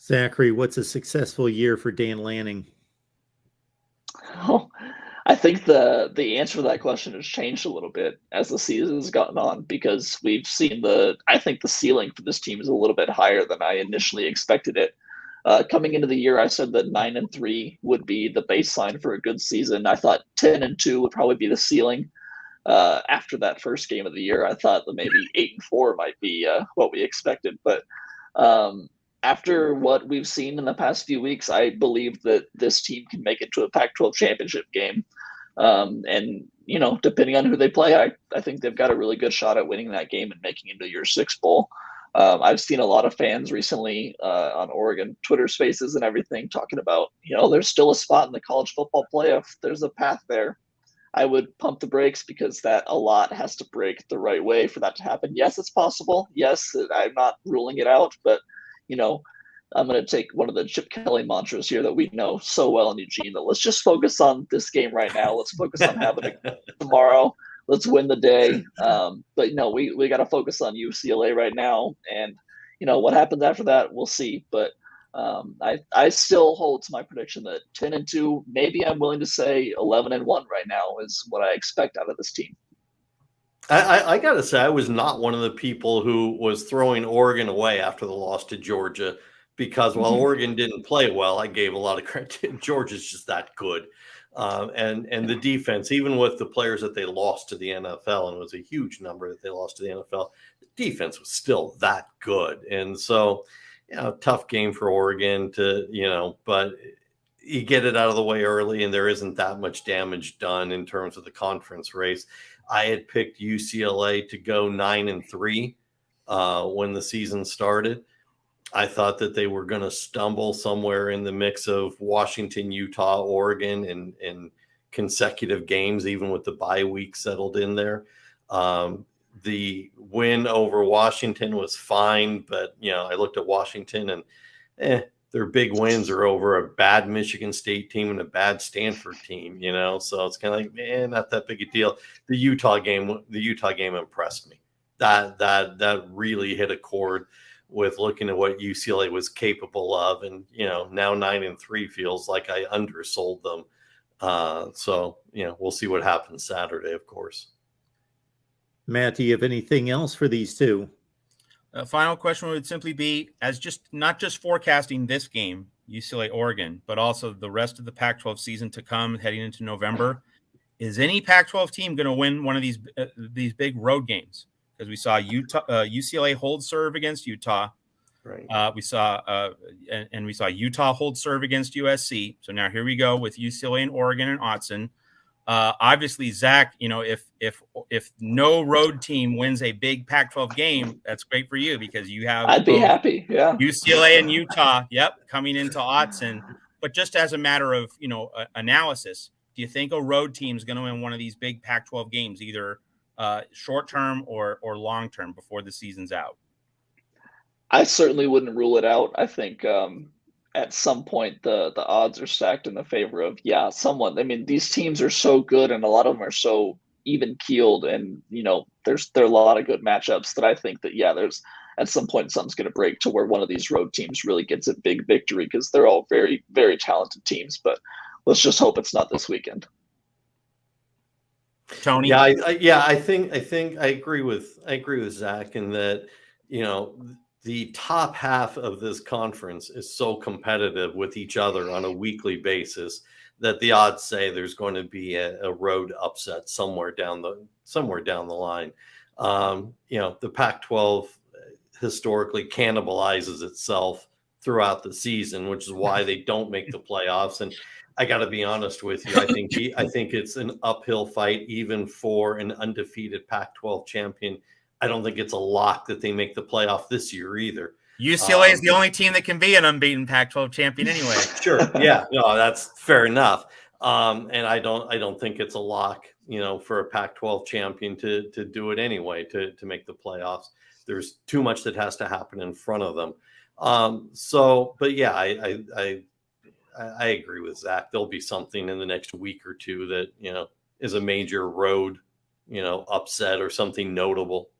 Zachary, what's a successful year for Dan Lanning? Oh, I think the answer to that question has changed a little bit as the season has gotten on because we've seen I think the ceiling for this team is a little bit higher than I initially expected it. Coming into the year, I said that 9-3 would be the baseline for a good season. I thought 10-2 would probably be the ceiling. After that first game of the year, I thought that maybe 8-4 might be what we expected, but um, after what we've seen in the past few weeks, I believe that this team can make it to a Pac-12 championship game. And depending on who they play, I think they've got a really good shot at winning that game and making it to your sixth bowl. I've seen a lot of fans recently on Oregon Twitter Spaces and everything talking about, there's still a spot in the college football playoff. There's a path there. I would pump the brakes because that a lot has to break the right way for that to happen. Yes, it's possible. Yes, I'm not ruling it out, but you know, I'm going to take one of the Chip Kelly mantras here that we know so well in Eugene that let's just focus on this game right now. Let's focus on having it tomorrow. Let's win the day. But we got to focus on UCLA right now, and what happens after that, we'll see. But I still hold to my prediction that 10-2, maybe I'm willing to say 11-1 right now is what I expect out of this team. I got to say, I was not one of the people who was throwing Oregon away after the loss to Georgia because while Oregon didn't play well, I gave a lot of credit. Georgia's just that good. And the defense, even with the players that they lost to the NFL, and it was a huge number that they lost to the NFL, the defense was still that good. And so, tough game for Oregon but you get it out of the way early and there isn't that much damage done in terms of the conference race. I had picked UCLA to go 9-3 when the season started. I thought that they were going to stumble somewhere in the mix of Washington, Utah, Oregon in consecutive games, even with the bye week settled in there. The win over Washington was fine, but I looked at Washington and their big wins are over a bad Michigan State team and a bad Stanford team, so it's kind of like, not that big a deal. The Utah game impressed me. That really hit a chord with looking at what UCLA was capable of. And, now 9-3 feels like I undersold them. So we'll see what happens Saturday, of course. Matt, do you have anything else for these two? Final question would simply be, as not just forecasting this game, UCLA Oregon, but also the rest of the Pac-12 season to come heading into November. Is any Pac-12 team going to win one of these big road games? Because we saw UCLA hold serve against Utah. Right. We saw Utah hold serve against USC. So now here we go with UCLA and Oregon and Autzen. Obviously, Zach, if no road team wins a big Pac-12 game, that's great for you because you have I'd be happy. Yeah, UCLA and Utah, coming into Autzen. But just as a matter of analysis, do you think a road team is going to win one of these big Pac-12 games, either short term or long term before the season's out? I certainly wouldn't rule it out. I think at some point the odds are stacked in the favor of someone. I mean, these teams are so good and a lot of them are so even keeled, and there are a lot of good matchups that I think that there's at some point something's going to break to where one of these road teams really gets a big victory because they're all very, very talented teams. But let's just hope it's not this weekend. Tony? I think I agree with Zach in that the top half of this conference is so competitive with each other on a weekly basis that the odds say there's going to be a road upset somewhere down the line. The Pac-12 historically cannibalizes itself throughout the season, which is why they don't make the playoffs. And I got to be honest with you, I think it's an uphill fight even for an undefeated Pac-12 champion. I don't think it's a lock that they make the playoff this year either. UCLA is the only team that can be an unbeaten Pac-12 champion anyway. Sure. Yeah. No, that's fair enough. And I don't think it's a lock, for a Pac-12 champion to do it anyway, to make the playoffs. There's too much that has to happen in front of them. But yeah, I agree with Zach. There'll be something in the next week or two that, is a major road, upset or something notable.